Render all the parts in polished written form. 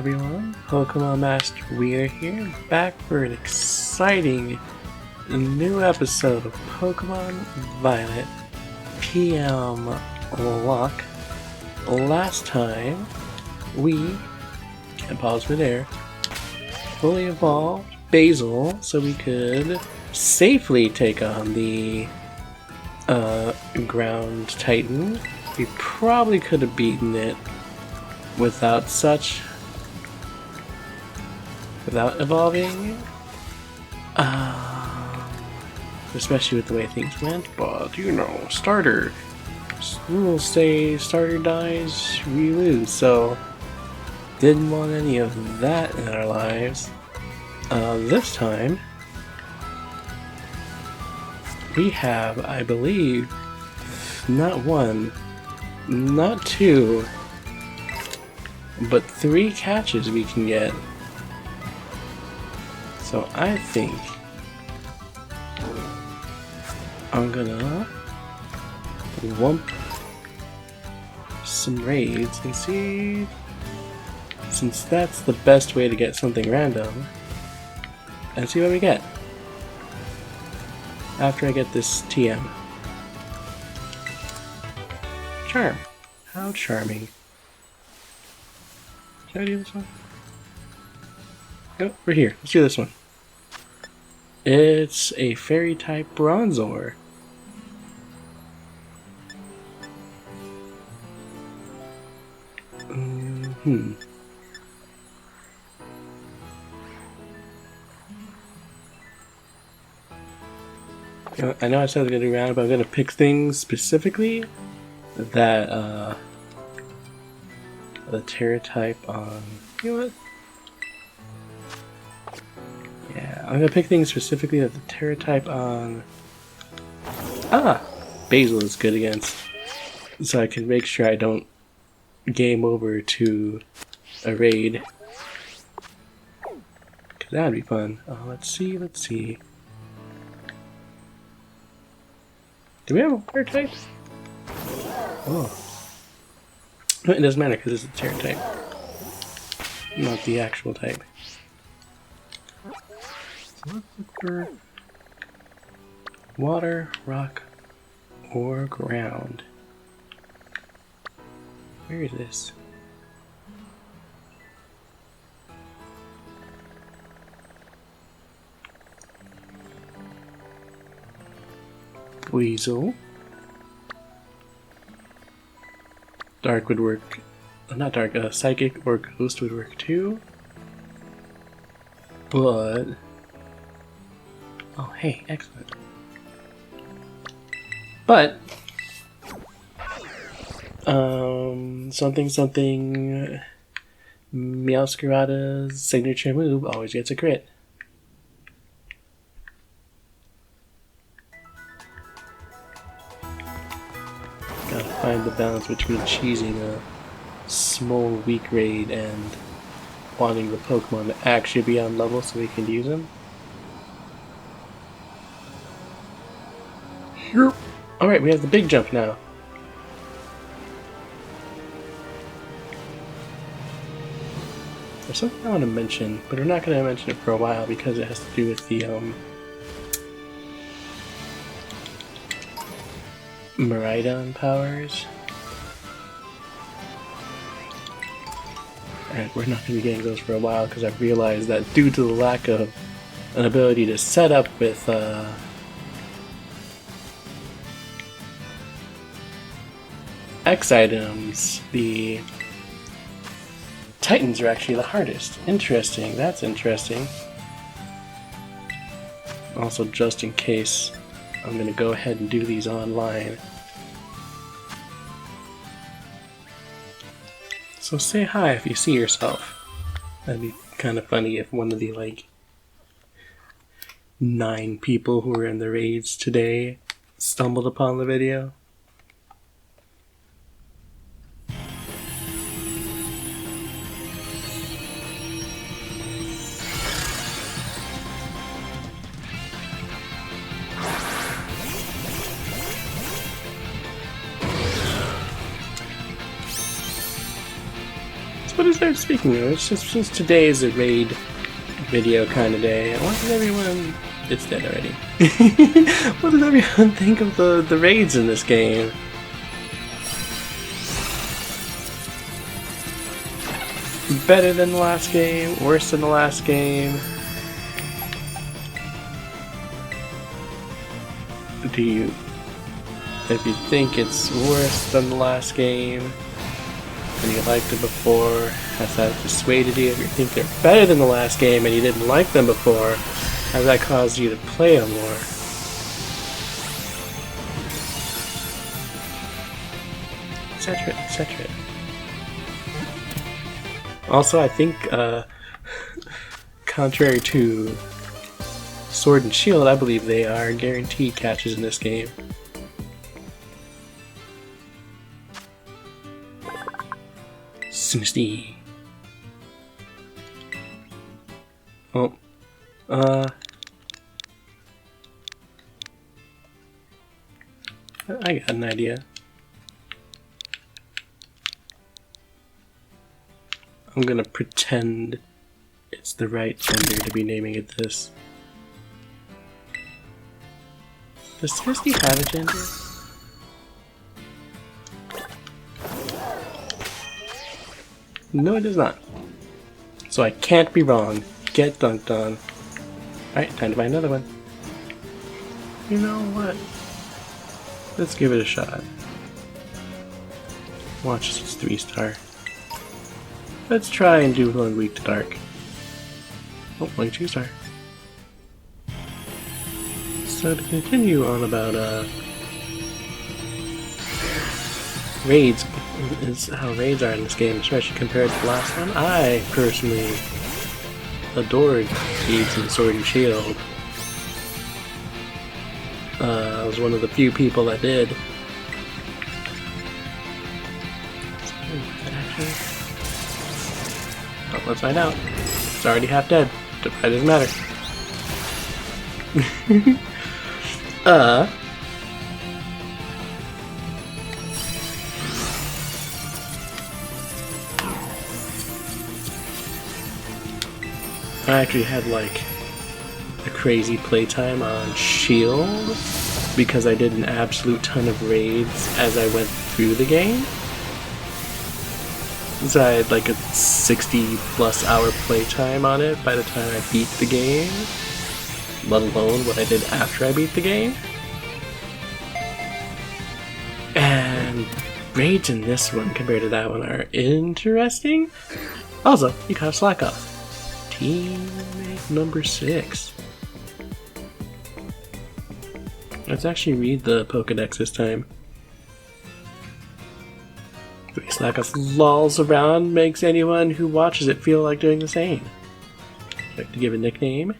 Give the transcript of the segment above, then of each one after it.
everyone, PMLocke here, back for an exciting new episode of Pokemon Violet PMLocke. Last time, we, can't pause for there, fully evolved Basil so we could safely take on the Ground Titan. We probably could have beaten it without evolving, especially with the way things went, but you know, starter rules say starter dies, we lose, so didn't want any of that in our lives. This time we have, I believe, not one, not two, but 3 catches we can get. So I think I'm gonna lump some raids and see, since that's the best way to get something random, and see what we get after I get this TM. Charm. How charming. Should I do this one? Nope, we're here. Let's do this one. It's a fairy type Bronzor. I know I said I was going to do round, but I'm going to pick things specifically that the Terra type on. You know what? Yeah, I'm gonna pick things specifically that the Terra type on. Basil is good against, so I can make sure I don't game over to a raid. Cause that'd be fun. Let's see. Do we have a water type? Oh. It doesn't matter because it's a Terra type, not the actual type. So let's look for water, rock, or ground. Where is this? Weasel. Dark would work. Not dark, psychic or ghost would work too. But. Oh, hey, excellent. But. Something. Meowscarada's signature move always gets a crit. Gotta find the balance between cheesing a small weak raid and wanting the Pokemon to actually be on level so we can use them. Alright, we have the big jump now. There's something I want to mention, but we're not going to mention it for a while because it has to do with the Miraidon powers. And we're not going to be getting those for a while because I've realized that due to the lack of an ability to set up with X items, the Titans are actually the hardest. Interesting, that's interesting. Also, just in case, I'm going to go ahead and do these online. So say hi if you see yourself. That'd be kind of funny if one of the, 9 people who were in the raids today stumbled upon the video. So speaking of which, since today is a raid video kind of day, what did everyone... It's dead already. What did everyone think of the raids in this game? Better than the last game? Worse than the last game? Do you... If you think it's worse than the last game, and you liked it before, has that dissuaded you? If you think they're better than the last game and you didn't like them before, has that caused you to play them more? Etc, etc. Also, I think, contrary to Sword and Shield, I believe they are guaranteed catches in this game. Sinister. Oh. I got an idea. I'm gonna pretend it's the right gender to be naming it this. Does Sinister have a gender? No, it does not. So I can't be wrong. Get dunked on. Alright, time to buy another one. You know what? Let's give it a shot. Watch this 3-star. Let's try and do one weak to dark. Oh, only 2-star. So to continue on about raids, is how raids are in this game, especially compared to the last one. I personally adored raids in Sword and Shield. I was one of the few people that did. Oh, let's find out. It's already half dead. That doesn't matter. I actually had like a crazy playtime on Shield because I did an absolute ton of raids as I went through the game. So I had like a 60+ hour playtime on it by the time I beat the game, let alone what I did after I beat the game. And raids in this one compared to that one are interesting. Also, you got a slack off. Teammate number 6. Let's actually read the Pokedex this time. Slack off lolls around makes anyone who watches it feel like doing the same. Like to give a nickname.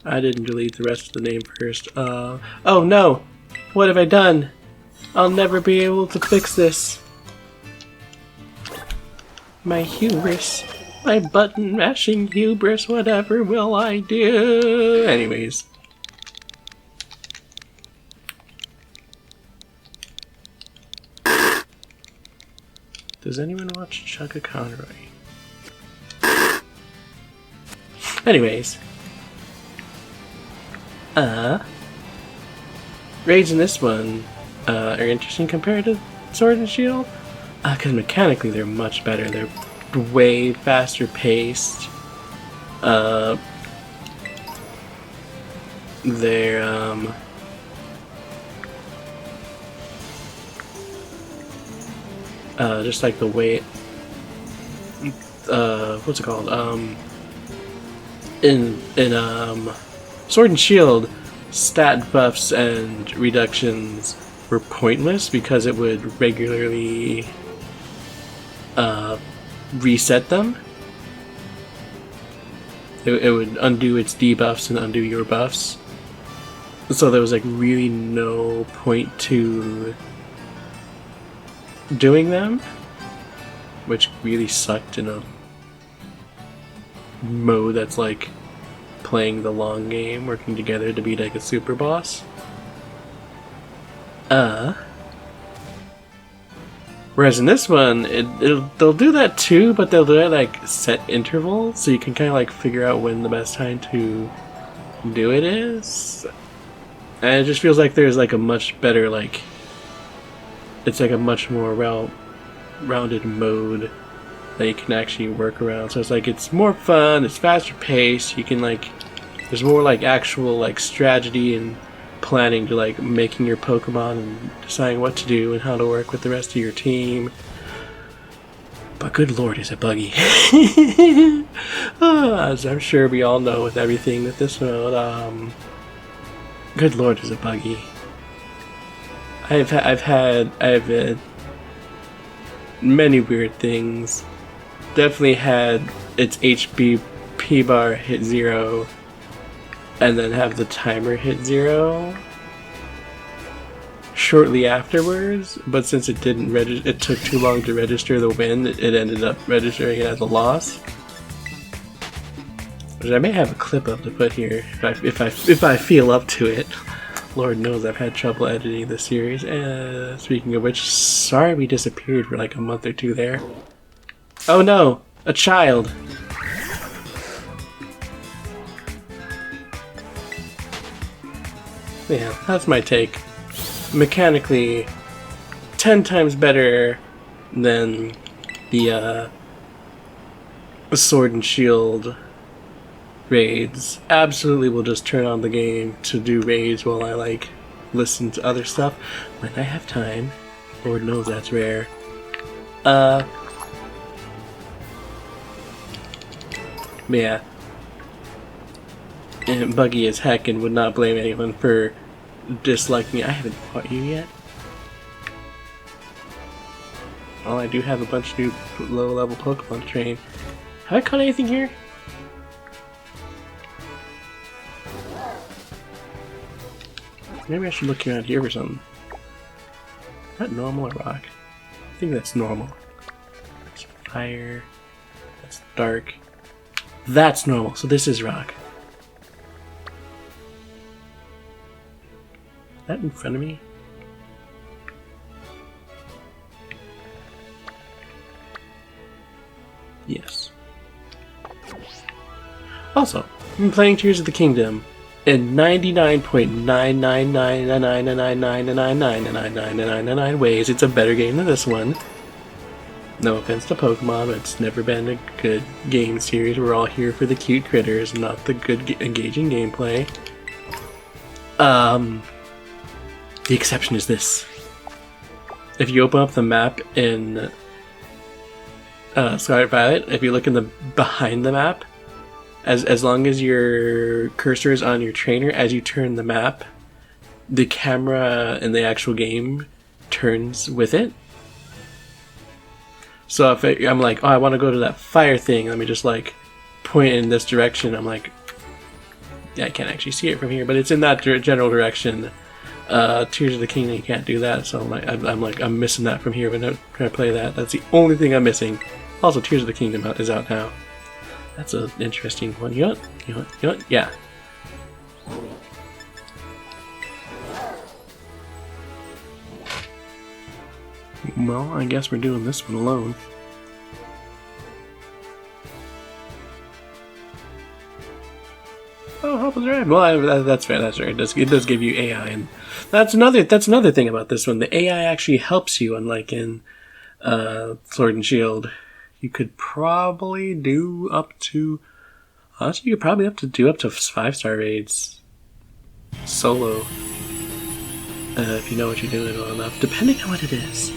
I didn't delete the rest of the name first. Oh no! What have I done? I'll never be able to fix this. My hubris. My button mashing hubris, whatever will I do? Anyways. Does anyone watch Chugga Conroy? Anyways. Raids in this one are interesting compared to Sword and Shield. Because mechanically they're much better. They're way faster paced. They're just like the way what's it called? In Sword and Shield, stat buffs and reductions were pointless because it would regularly reset them. It would undo its debuffs and undo your buffs. So there was like really no point to doing them, which really sucked in a mode that's like playing the long game, working together to beat like a super boss. Whereas in this one, they'll do that too, but they'll do it like set intervals, so you can kind of like figure out when the best time to do it is. And it just feels like there's like a much better like, it's like a much more rounded mode that you can actually work around. So it's like it's more fun, it's faster paced. You can like, there's more like actual like strategy and planning to like making your Pokemon and deciding what to do and how to work with the rest of your team. But good lord, is it buggy. As I'm sure we all know with everything with this mode, good lord, is it buggy. I've had many weird things. Definitely had its HP bar hit 0 and then have the timer hit 0 shortly afterwards, but since it didn't register, it took too long to register the win, it ended up registering it as a loss. Which I may have a clip of to put here if I feel up to it. Lord knows I've had trouble editing this series. Speaking of which, sorry we disappeared for like a month or two there. Oh no, a child. Yeah, that's my take. Mechanically, 10 times better than the Sword and Shield raids. Absolutely will just turn on the game to do raids while I like listen to other stuff when I have time. Lord knows that's rare. Yeah. And buggy as heck, and would not blame anyone for disliking it. I haven't fought you yet. Well, I do have a bunch of new low-level Pokemon to train. Have I caught anything here? Maybe I should look around here for something. Is that normal or rock? I think that's normal. That's fire. That's dark. That's normal, so this is rock. Is that in front of me? Yes. Also, I've been playing Tears of the Kingdom in 99.9999999999999 ways. It's a better game than this one. No offense to Pokemon, but it's never been a good game series. We're all here for the cute critters, not the good engaging gameplay. The exception is this. If you open up the map in Scarlet Violet, if you look in the behind the map, as long as your cursor is on your trainer, as you turn the map, the camera in the actual game turns with it. So if I'm like, oh, I want to go to that fire thing, let me just like point in this direction. I'm like, yeah, I can't actually see it from here, but it's in that general direction. Tears of the Kingdom, you can't do that, so I'm missing that from here. But not trying to play that. That's the only thing I'm missing. Also, Tears of the Kingdom is out now. That's an interesting one. You know what? Yeah. Well, I guess we're doing this one alone. Oh, help us ride. Well, that's fair. That's fair. It does give you AI, and that's another thing about this one. The AI actually helps you, unlike in Sword and Shield. You could probably do up to, honestly, you could probably do up to 5-star raids solo if you know what you're doing well enough, depending on what it is.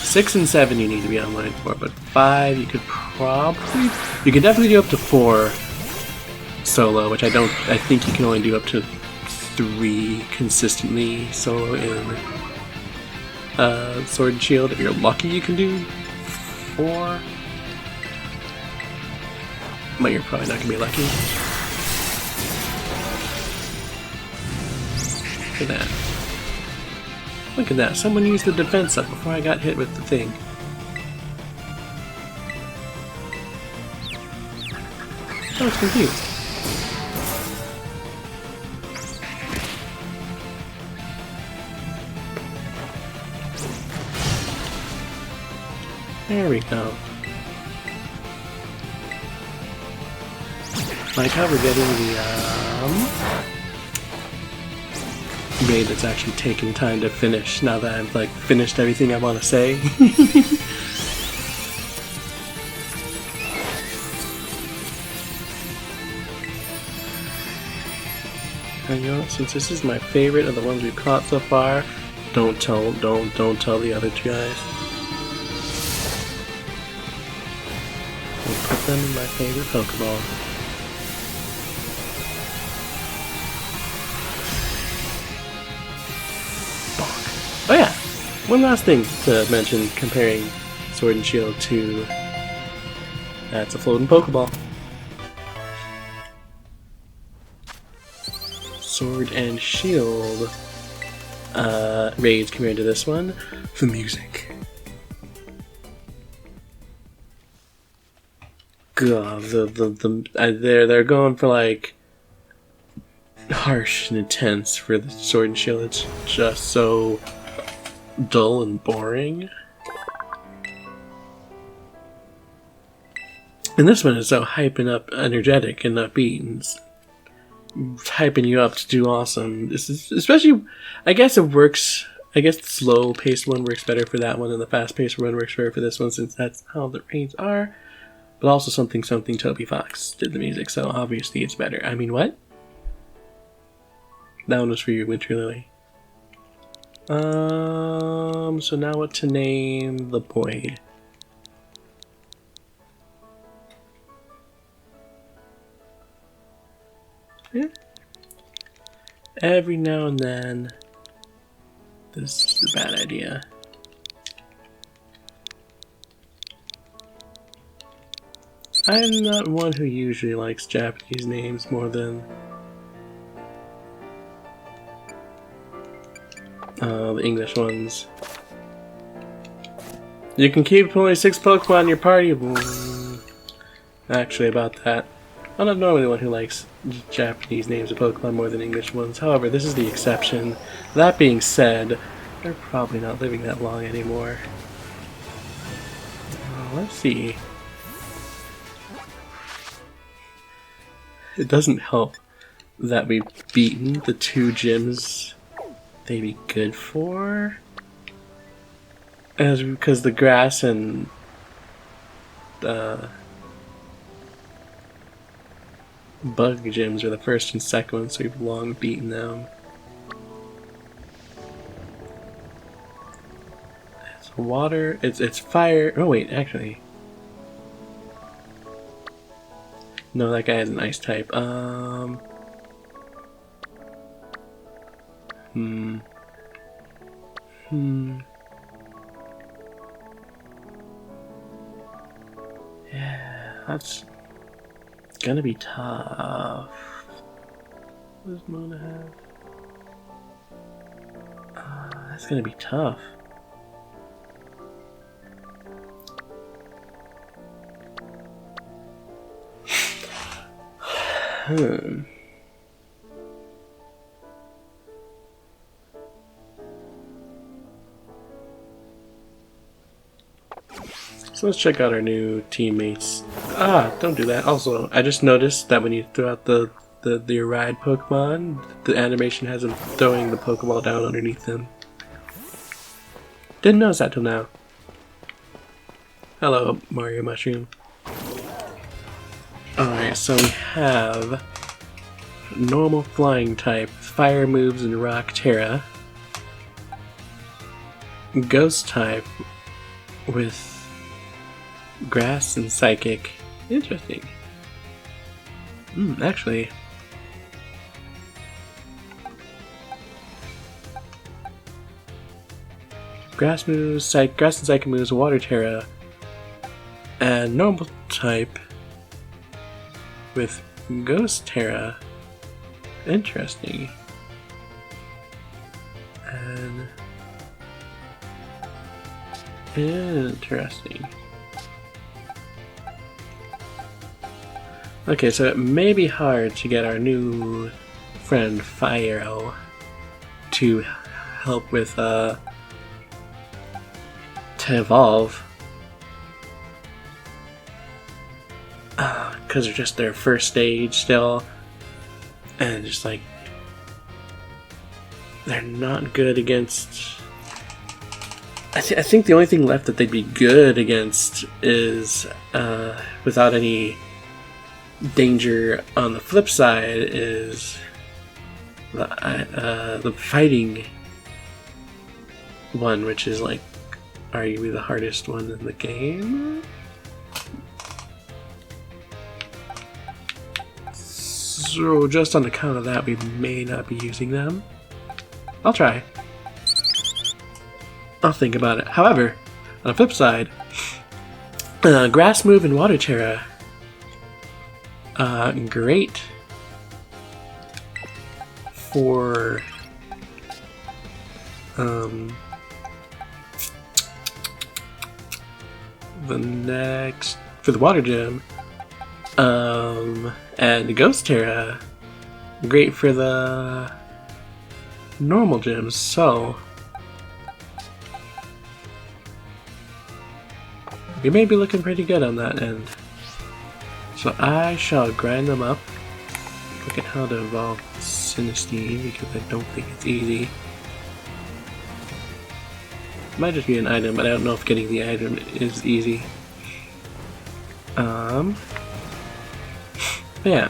6 and 7 you need to be online for, but 5 you could definitely do up to 4 solo, which I think you can only do up to 3 consistently solo in Sword and Shield. If you're lucky, you can do 4, but you're probably not gonna be lucky. Look at that. Look at that. Someone used the defense up before I got hit with the thing. I was confused. There we go. Like how we're getting the raid that's actually taking time to finish now that I've like finished everything I want to say. And you know, since this is my favorite of the ones we've caught so far, don't tell the other two guys. We'll put them in my favorite Pokeball. Oh yeah, one last thing to mention comparing Sword and Shield to... That's a floating Pokeball. Sword and Shield raids compared to this one. The music. God, they're going for like harsh and intense for the Sword and Shield. It's just so dull and boring. And this one is so hyping up, energetic and upbeat, and hyping you up to do awesome. This is especially, I guess it works. I guess the slow-paced one works better for that one, and the fast-paced one works better for this one, since that's how the raids are. But also something Toby Fox did the music, so obviously it's better. I mean, what? That one was for you, Winter Lily. So now what to name the boy? Yeah. Every now and then, this is a bad idea. I'm not one who usually likes Japanese names more than the English ones. You can keep only 6 Pokemon in your party. Actually, about that. I'm not normally the one who likes Japanese names of Pokemon more than English ones. However, this is the exception. That being said, they're probably not living that long anymore. Let's see. It doesn't help that we've beaten the 2 gyms they'd be good for, because the grass and bug gyms are the first and second ones, so we've long beaten them. It's water. It's fire. Oh wait, actually, no, that guy has an ice type. Yeah, that's gonna be tough. What does Mona have? That's gonna be tough. So let's check out our new teammates. Don't do that. Also, I just noticed that when you throw out the ride Pokemon, the animation has them throwing the Pokeball down underneath them. Didn't notice that till now. Hello, Mario Mushroom. Alright, so we have normal flying type, fire moves and rock Terra. Ghost type with grass and psychic. Interesting. Actually, grass and psychic moves, water Terra, and normal type with ghost Terra. Interesting. And interesting. Okay, so it may be hard to get our new friend Fire to help with to evolve, because they're just their first stage still, and just like they're not good against. I think the only thing left that they'd be good against is without any danger on the flip side is the fighting one, which is like arguably the hardest one in the game. So just on account of that, we may not be using them. I'll try. I'll think about it. However, on the flip side, Grass Move and Water Terra, great for for the Water Gym, and Ghost Terra, great for the normal gyms. So we may be looking pretty good on that end. So I shall grind them up. Look at how to evolve Sinistine, because I don't think it's easy. It might just be an item, but I don't know if getting the item is easy. Yeah.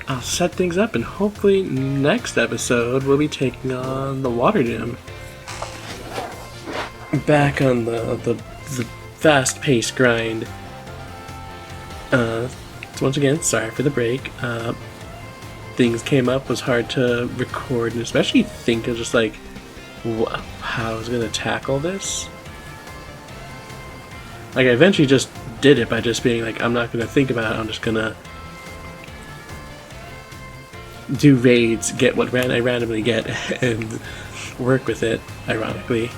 I'll set things up, and hopefully next episode we'll be taking on the Water Gym. Back on the fast-paced grind. So once again, sorry for the break. Things came up, was hard to record, and especially think of just like how I was gonna tackle this. Like I eventually just did it by just being like, I'm not gonna think about it. I'm just gonna do raids, get what I randomly get, and work with it. Ironically.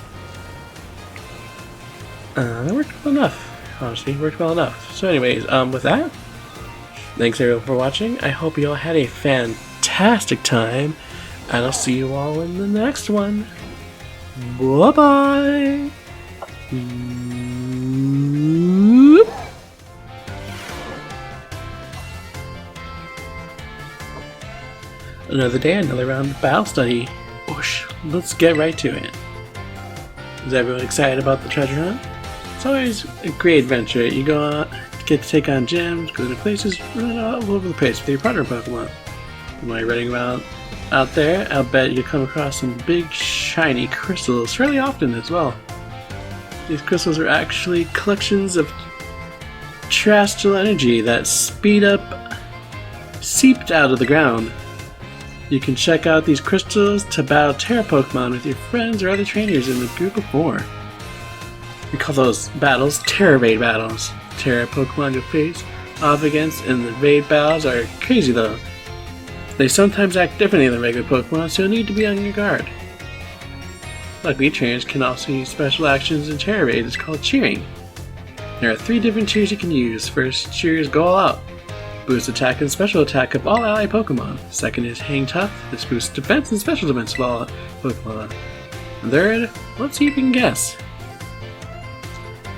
That worked well enough, honestly, worked well enough. So anyways, with that, thanks everyone for watching. I hope you all had a fantastic time, and I'll see you all in the next one. Bye-bye! Another day, another round of battle study. Whoosh, let's get right to it. Is everyone excited about the treasure hunt? It's always a great adventure. You go out, get to take on gyms, go to places, run all over the place with your partner Pokemon. And while you're running around out there, I'll bet you come across some big shiny crystals fairly often as well. These crystals are actually collections of terrestrial energy that seeped out of the ground. You can check out these crystals to battle Terra Pokemon with your friends or other trainers in the group of 4. We call those battles Terra Raid battles. Terra Pokemon you'll face off against in the raid battles are crazy though. They sometimes act differently than regular Pokemon, so you'll need to be on your guard. Luckily, trainers can also use special actions in Terra Raid. It's called cheering. There are 3 different cheers you can use. First cheer is Go All Out. Boost attack and special attack of all ally Pokemon. Second is Hang Tough. This boosts defense and special defense of all Pokemon. And third, let's see if you can guess.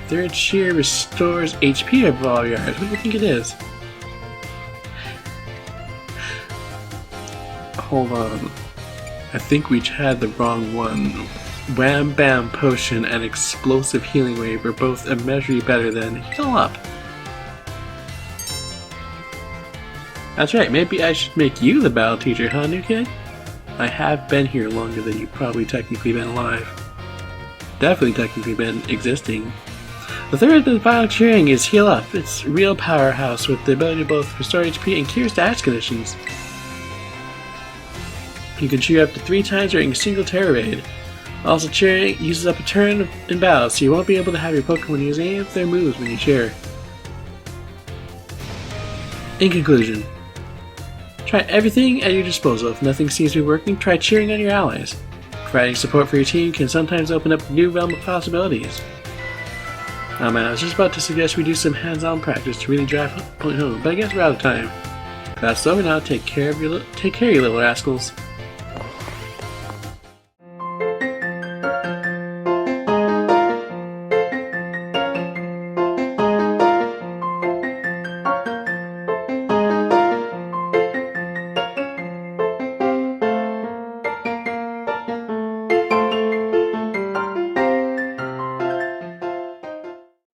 Third cheer restores HP of all yours. What do you think it is? Hold on. I think we had the wrong one. Wham Bam Potion and Explosive Healing Wave are both immeasurably better than Heal Up. That's right, maybe I should make you the battle teacher, huh, new kid? I have been here longer than you've probably technically been alive. Definitely technically been existing. The third of battle cheering is Heal Up. It's a real powerhouse with the ability to both restore HP and cure status conditions. You can cheer up to 3 times during a single Terra Raid. Also, cheering uses up a turn in battle, so you won't be able to have your Pokemon use any of their moves when you cheer. In conclusion, try everything at your disposal. If nothing seems to be working, try cheering on your allies. Providing support for your team can sometimes open up a new realm of possibilities. Oh man, I was just about to suggest we do some hands-on practice to really drive point home, but I guess we're out of time. That's over now. Take care of you little rascals.